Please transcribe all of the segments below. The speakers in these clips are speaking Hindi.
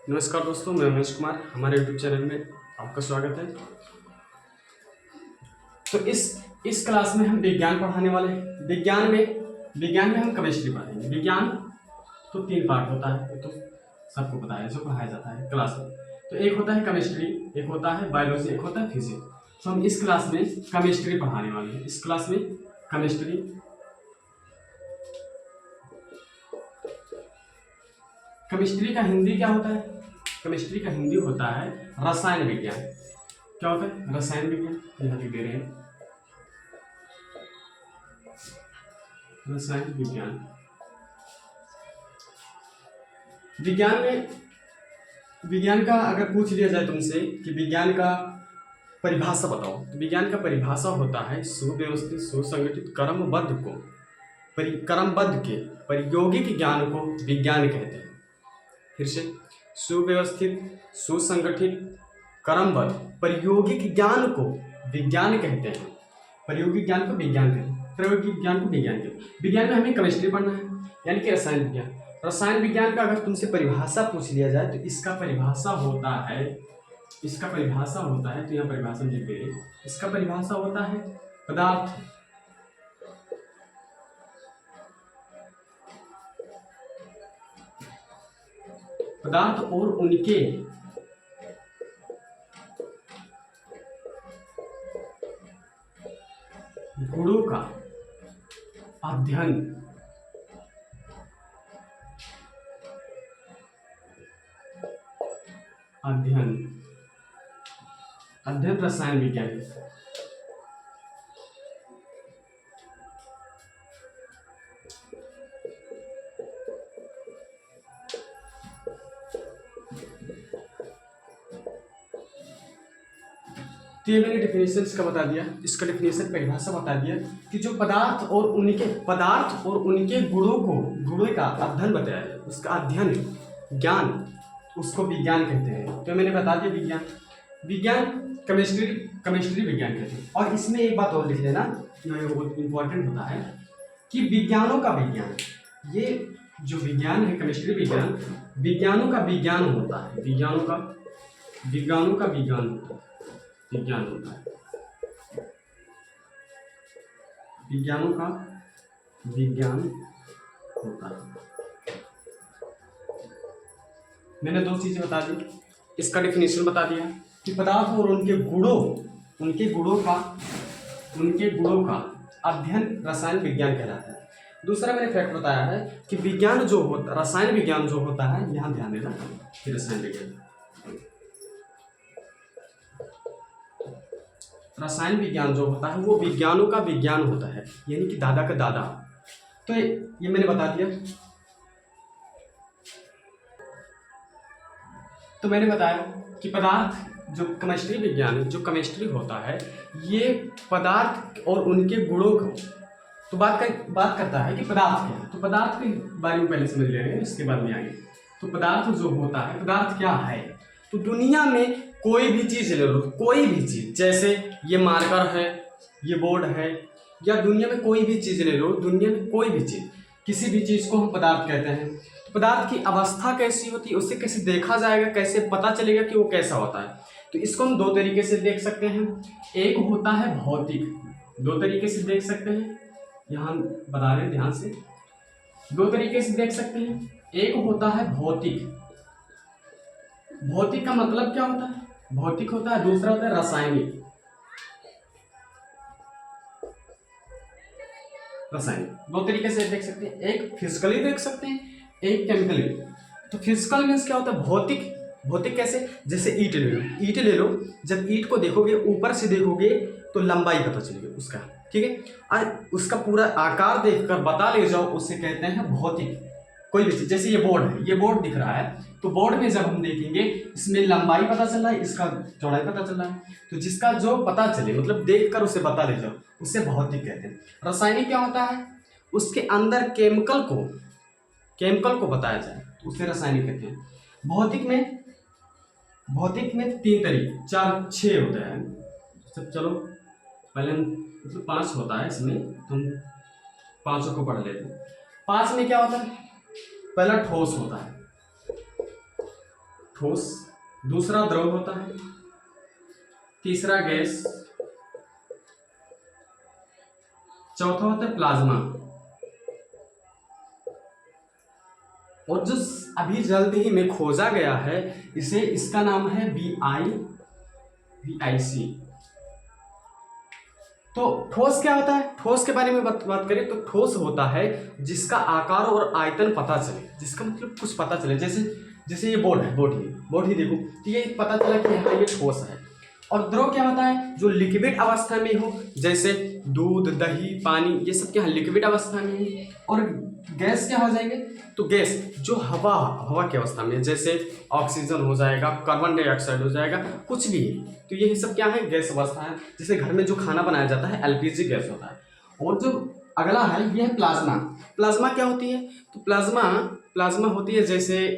नमस्कार दोस्तों, मैं उमेश कुमार। हमारे यूट्यूब चैनल में आपका स्वागत है। तो इस क्लास में हम विज्ञान पढ़ाने वाले हैं। विज्ञान में हम केमिस्ट्री पढ़ेंगे। विज्ञान तो 3 पार्ट होता है, ये तो सबको पता है, जो पढ़ाया जाता है क्लास में। तो एक होता है केमिस्ट्री, एक होता है बायोलॉजी, एक होता है फिजिक्स। तो हम इस क्लास में केमिस्ट्री पढ़ाने वाले हैं। इस क्लास में केमिस्ट्री का हिंदी क्या होता है? केमिस्ट्री का हिंदी होता है रसायन विज्ञान। क्या होता है? रसायन विज्ञान। यहाँ लिख दे रहे हैं, रसायन विज्ञान। विज्ञान का अगर पूछ लिया जाए तुमसे कि विज्ञान का परिभाषा बताओ, तो विज्ञान का परिभाषा होता है सुव्यवस्थित, सुसंगठित, क्रमबद्ध के प्रायोगिक ज्ञान को विज्ञान कहते हैं। फिर से, सुव्यवस्थित, सुसंगठित, क्रमबद्ध प्रायोगिक ज्ञान को विज्ञान कहते हैं। प्रायोगिक ज्ञान को विज्ञान कहते हैं। प्रायोगिक ज्ञान को विज्ञान कहते हैं। विज्ञान में हमें केमिस्ट्री पढ़ना है, यानी कि रसायन विज्ञान। रसायन विज्ञान का अगर तुमसे परिभाषा पूछ लिया जाए तो इसका परिभाषा होता है, तो यहाँ परिभाषा लिख दे। इसका परिभाषा होता है पदार्थ और उनके गुणों का अध्ययन रसायन विज्ञान है। तो ये मैंने डेफिनेशन का बता दिया, इसका डेफिनेशन परिभाषा बता दिया कि जो पदार्थ और उनके गुणों का अध्ययन बताया है, उसका अध्ययन ज्ञान, उसको विज्ञान कहते हैं। तो मैंने बता दिया विज्ञान केमिस्ट्री विज्ञान कहते हैं। और इसमें एक बात और लिख लेना, ये बहुत इंपॉर्टेंट होता है कि विज्ञानों का विज्ञान, ये जो विज्ञान है केमिस्ट्री विज्ञान, विज्ञानों का विज्ञान होता है। विज्ञान होता है। विज्ञानों का विज्ञान होता है। मैंने 2 चीजें बता दी, इसका डेफिनेशन बता दिया कि पदार्थ और उनके गुणों का अध्ययन रसायन विज्ञान कहलाता है। दूसरा मैंने फैक्ट बताया है कि रसायन विज्ञान जो होता है, यहाँ ध्यान देना कि रसायन विज्ञान जो होता है वो विज्ञानों का विज्ञान होता है, यानी कि दादा का दादा। तो ये मैंने बता दिया। तो मैंने बताया कि पदार्थ जो केमिस्ट्री विज्ञान है, जो केमिस्ट्री होता है, ये पदार्थ और उनके गुणों को तो बात करता है कि पदार्थ क्या है। तो पदार्थ के बारे में पहले समझ ले रहे हैं, इसके बाद में आगे। तो पदार्थ जो होता है, पदार्थ क्या है? तो दुनिया में कोई भी चीज ले लो, कोई भी चीज, जैसे ये मार्कर है, ये बोर्ड है, या दुनिया में कोई भी चीज ले लो, दुनिया में कोई भी चीज, किसी भी चीज को हम पदार्थ कहते हैं। तो पदार्थ की अवस्था कैसी होती है, उससे कैसे देखा जाएगा, कैसे पता चलेगा कि वो कैसा होता है? तो इसको हम 2 तरीके से देख सकते हैं। एक होता है भौतिक, 2 तरीके से देख सकते हैं, यहाँ बता रहे हैं ध्यान से। 2 तरीके से देख सकते हैं। एक होता है भौतिक। भौतिक का मतलब क्या होता है? भौतिक होता है। दूसरा होता है रासायनिक। 2 तरीके से देख सकते हैं, एक फिजिकली देख सकते हैं, एक केमिकली। तो फिजिकल मीन्स क्या होता है? भौतिक कैसे? जैसे ईंट ले लो, जब ईंट को देखोगे, ऊपर से देखोगे तो लंबाई पता चलेगी उसका, ठीक है। और उसका पूरा आकार देखकर बता ले जाओ, उससे कहते हैं भौतिक। कोई भी चीज, जैसे ये बोर्ड दिख रहा है, तो बोर्ड में जब हम देखेंगे, इसमें लंबाई पता चल रहा है, इसका चौड़ाई पता चल रहा है, तो जिसका जो पता चले, मतलब देखकर उसे बता ले जाओ, उसे भौतिक कहते हैं। रासायनिक क्या होता है? उसके अंदर केमिकल को बताया जाए तो उसे रासायनिक कहते हैं। भौतिक में 3 तरीके, 4 6 होते हैं सब। चलो पहले मतलब 5 होता है, इसमें तुम 5 को पढ़ लेते। 5 में क्या होता है? पहला ठोस होता है। ठोस, दूसरा द्रव होता है, तीसरा गैस, चौथा होता है प्लाज्मा। और जो अभी जल्द ही में खोजा गया है इसे, इसका नाम है VIC। तो ठोस क्या होता है? ठोस के बारे में बात करें तो ठोस होता है जिसका आकार और आयतन पता चले, जिसका मतलब कुछ पता चले। जैसे ये बोर्ड है, बोर्ड ही देखो तो ये पता चला कि हाँ ये ठोस है। और द्रव क्या होता है? जो लिक्विड अवस्था में हो, जैसे दूध, दही, पानी, ये सब क्या है? लिक्विड अवस्था में है। और गैस क्या हो जाएंगे? तो गैस जो हवा की अवस्था में, जैसे ऑक्सीजन हो जाएगा, कार्बन डाइऑक्साइड हो जाएगा, कुछ भी है तो ये सब क्या है? गैस अवस्था है। जैसे घर में जो खाना बनाया जाता है LPG गैस होता है। और जो अगला है ये है प्लाज्मा। प्लाज्मा क्या होती है? तो प्लाज्मा होती है जैसे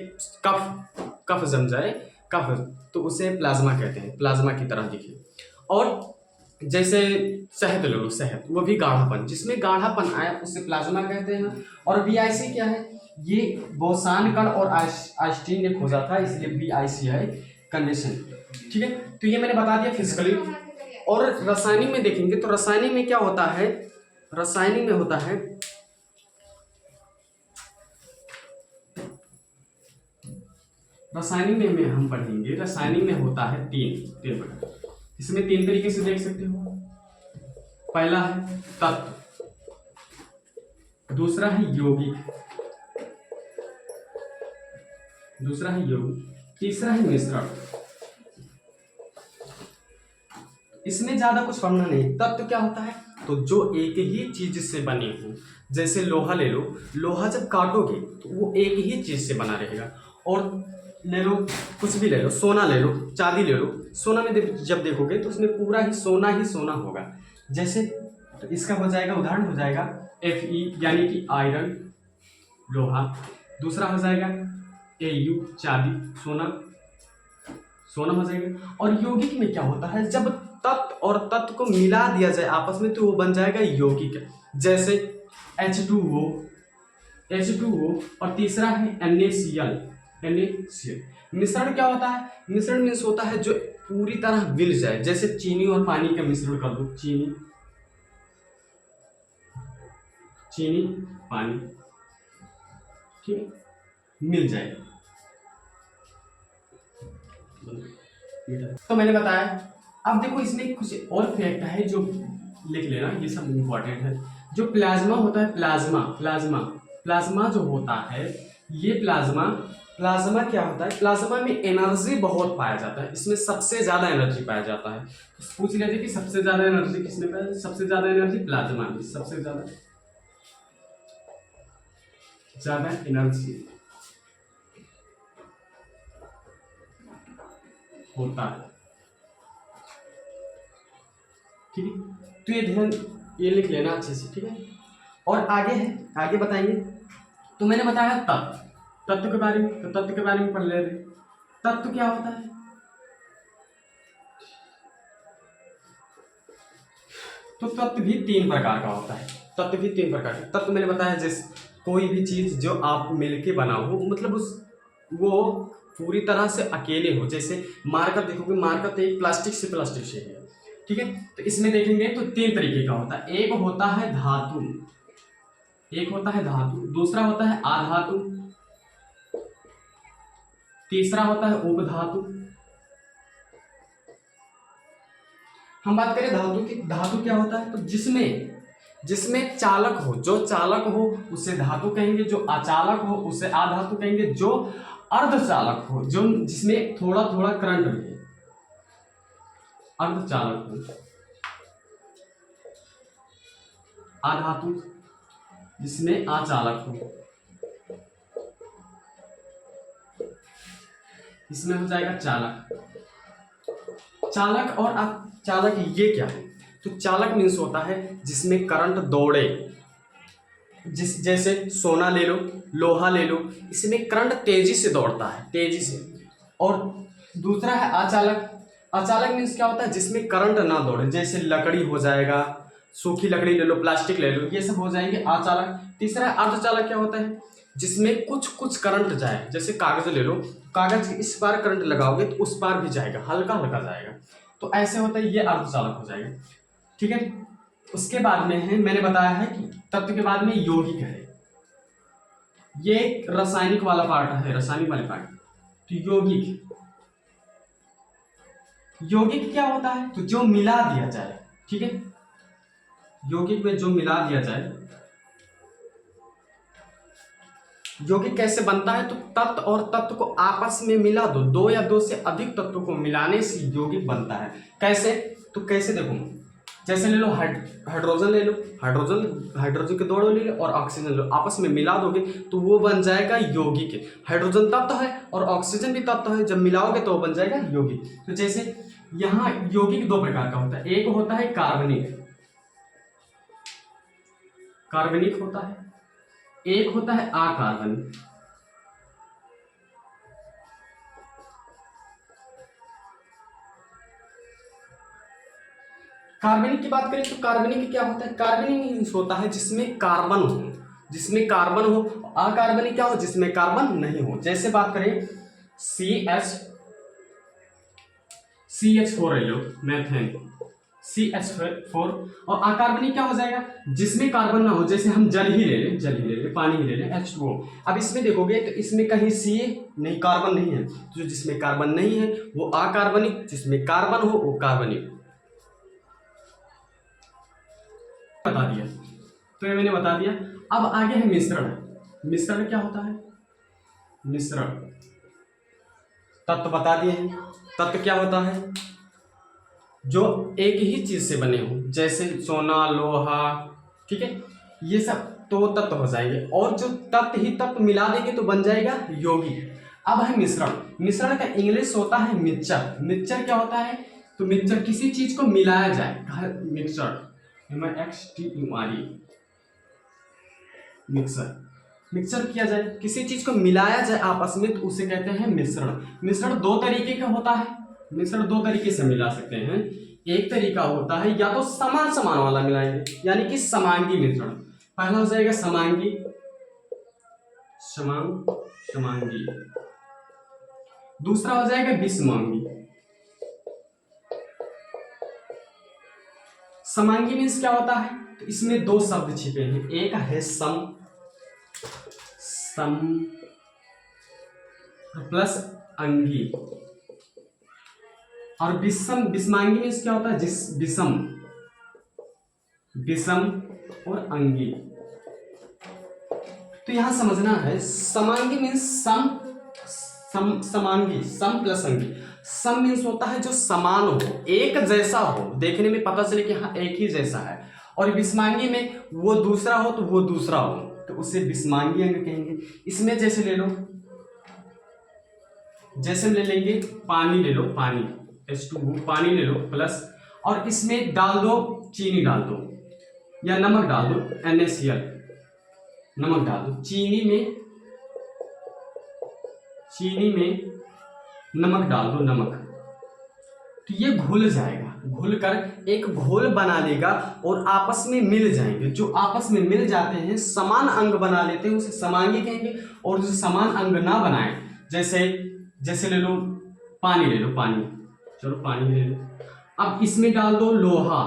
कफ जम जाए, कफ, तो उसे प्लाज्मा कहते हैं, प्लाज्मा की तरह दिखे। और जैसे शहद ले लो, शहद, वो भी गाढ़ापन, जिसमें गाढ़ापन आया उसे प्लाज्मा कहते हैं। और VIC क्या है? ये बोसान-कण और आइंस्टीन ने खोजा था, इसलिए VIC है, कंडीशन। ठीक है, तो ये मैंने बता दिया फिजिकली। और रासायनिक में देखेंगे तो रासायनिक में क्या होता है? रासायनिक में होता है हम पढ़ेंगे, रासायनिक में होता है तीन प्रकार। इसमें 3 तरीके से देख सकते हो। पहला है तत्व, दूसरा है यौगिक, तीसरा है मिश्रण। इसमें ज्यादा कुछ पढ़ना नहीं। तत्व क्या होता है? तो जो एक ही चीज से बने हो, जैसे लोहा ले लो, लोहा जब काटोगे तो वो एक ही चीज से बना रहेगा। और ले लो, कुछ भी ले लो, सोना ले लो, चांदी ले लो, सोना में जब देखोगे तो उसमें पूरा ही सोना होगा। जैसे तो इसका हो जाएगा, उदाहरण हो जाएगा Fe यानी कि आयरन, लोहा। दूसरा हो जाएगा Au चांदी, सोना हो जाएगा। और यौगिक में क्या होता है? जब तत्व और तत्व को मिला दिया जाए आपस में तो वो बन जाएगा यौगिक। जैसे H2O, और तीसरा है NaCl। मिश्रण क्या होता है? मिश्रण मीन्स होता है जो पूरी तरह मिल जाए। जैसे चीनी और पानी का मिश्रण कर दो, चीनी पानी, ठीक है, मिल जाए। तो मैंने बताया। अब देखो इसमें कुछ और फैक्ट है जो लिख लेना, ये सब इम्पोर्टेंट है। जो प्लाज्मा होता है, प्लाज्मा जो होता है, ये प्लाज्मा क्या होता है? प्लाज्मा में एनर्जी बहुत पाया जाता है, इसमें सबसे ज्यादा एनर्जी पाया जाता है। पूछ लेते कि सबसे ज्यादा एनर्जी किसमें पाया? सबसे ज्यादा एनर्जी प्लाज्मा में, सबसे ज्यादा एनर्जी होता है। ठीक है, तो ये ध्यान, ये लिख लेना अच्छे से, ठीक है। और आगे बताएंगे। तो मैंने बताया तत्व के बारे में, तो तत्व के बारे में पढ़ ले रहे। तत्व क्या होता है? तो तत्व भी 3 प्रकार का होता है। तत्व मैंने बताया, जैसे कोई भी चीज जो आप मिलके बना हो, मतलब वो पूरी तरह से अकेले हो। जैसे मार्कर देखोगे, मार्कर तो एक प्लास्टिक से है, ठीक है। तो इसमें देखेंगे तो 3 तरीके का होता है। एक होता है धातु, दूसरा होता है आधातु, तीसरा होता है उपधातु। हम बात करें धातु की, धातु क्या होता है? तो जिसमें चालक हो, जो चालक हो उसे धातु कहेंगे, जो अचालक हो उसे आधातु कहेंगे, जो अर्धचालक हो, जो जिसमें थोड़ा थोड़ा करंट रहे, अर्धचालक हो। आधातु जिसमें अचालक हो, इसमें हो जाएगा चालक और अचालक। ये क्या है? तो चालक मीन्स होता है जिसमें करंट दौड़े, जैसे सोना ले लो, लोहा ले लो, इसमें करंट तेजी से दौड़ता है, तेजी से। और दूसरा है अचालक मीन्स क्या होता है? जिसमें करंट ना दौड़े, जैसे लकड़ी हो जाएगा, सूखी लकड़ी ले लो, प्लास्टिक ले लो, ये सब हो जाएंगे अचालक। तीसरा अर्धचालक क्या होता है, जिसमें कुछ कुछ करंट जाए, जैसे कागज ले लो, कागज के इस पार करंट लगाओगे तो उस पार भी जाएगा, हल्का हल्का जाएगा, तो ऐसे होता है, ये अर्धचालक हो जाएगा। ठीक है, उसके बाद में है, मैंने बताया है कि तत्व के बाद में यौगिक है, ये रासायनिक वाला पार्ट है, रासायनिक वाले पार्ट। तो यौगिक, यौगिक क्या होता है, तो जो मिला दिया जाए। ठीक है, यौगिक में जो मिला दिया जाए। यौगिक कैसे बनता है, तो तत्व और तत्व को आपस में मिला दो, दो या दो से अधिक तत्वों को मिलाने से यौगिक बनता है। कैसे, तो कैसे देखो, जैसे ले लो हाइड्रोजन ले लो, हाइड्रोजन के दो अणु ले लो और ऑक्सीजन ले लो, आपस में मिला दोगे तो वो बन जाएगा यौगिक। हाइड्रोजन तत्व है और ऑक्सीजन भी तत्व है, जब मिलाओगे तो वो बन जाएगा यौगिक। तो जैसे यहाँ यौगिक दो प्रकार का होता है, एक होता है कार्बनिक, कार्बनिक होता है, एक होता है अकार्बनिक। कार्बनिक की बात करें तो कार्बनिक क्या होता है, कार्बनिक मीन्स होता है जिसमें कार्बन हो, जिसमें कार्बन हो। अकार्बनिक क्या हो, जिसमें कार्बन नहीं हो। जैसे बात करें CH4 ले लो, मेथेन CH4, और अकार्बनिक क्या हो जाएगा, जिसमें कार्बन ना हो। जैसे हम जल ही ले लें, पानी ही ले लें, H2O। अब इसमें देखोगे तो इसमें कहीं C नहीं, कार्बन नहीं है, तो जिसमें कार्बन नहीं है वो अकार्बनिक, जिसमें कार्बन हो वो कार्बनिक। बता दिया, तो ये मैंने बता दिया। अब आगे है मिश्रण। मिश्रण क्या होता है, मिश्रण तत्व बता दिए हैं। तत्व क्या होता है, जो एक ही चीज से बने हो, जैसे सोना, लोहा, ठीक है, ये सब तो तत्व हो जाएंगे, और जो तत्व ही तत्व मिला देंगे तो बन जाएगा यौगिक। अब है मिश्रण। मिश्रण का इंग्लिश होता है मिक्सचर। मिक्सचर क्या होता है, तो मिक्सचर किसी चीज को मिलाया जाए, मिक्सचर, मिक्सर, मिक्सर किया जाए, किसी चीज को मिलाया जाए आपस में, तो उसे कहते हैं मिश्रण। मिश्रण दो तरीके का होता है, मिश्रण दो तरीके से मिला सकते हैं। एक तरीका होता है या तो समान समान वाला मिलाएंगे, यानी कि समांगी मिश्रण। पहला हो जाएगा समांगी, समांगी। दूसरा हो जाएगा विषमांगी। समांगी मीन्स क्या होता है, तो इसमें दो शब्द छिपे हैं, एक है सम प्लस अंगी, और विषमांगी मीन्स क्या होता है, विषम और अंगी। तो यहां समझना है, समांगी मीन्स समांगी, सम प्लस अंगी। सम मीन्स होता है जो समान हो, एक जैसा हो, देखने में पता चले कि हाँ एक ही जैसा है। और विषमांगी में वो दूसरा हो तो वो दूसरा हो, तो उसे विषमांगी अंग कहेंगे। इसमें जैसे ले लो, जैसे हम ले लेंगे पानी, ले लो पानी, H2O, पानी ले लो प्लस, और इसमें डाल दो चीनी, डाल दो या नमक डाल दो, NaCl, नमक डाल दो। चीनी में नमक डाल दो, नमक, तो ये घुल जाएगा, घुल कर एक घोल बना लेगा और आपस में मिल जाएंगे। जो आपस में मिल जाते हैं, समान अंग बना लेते हैं, उसे समांगी कहेंगे। और जो समान अंग ना बनाए, जैसे ले लो पानी, ले लो पानी, चलो पानी ले लो। अब इसमें डाल दो लोहा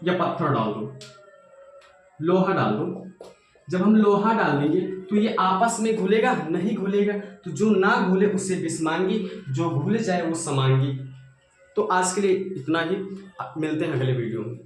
या पत्थर डाल दो, लोहा डाल दो। जब हम लोहा डाल देंगे तो ये आपस में घुलेगा, नहीं घुलेगा, तो जो ना घुले उसे विषमांगी, जो घुल जाए वो समांगी। तो आज के लिए इतना ही, मिलते हैं अगले वीडियो में।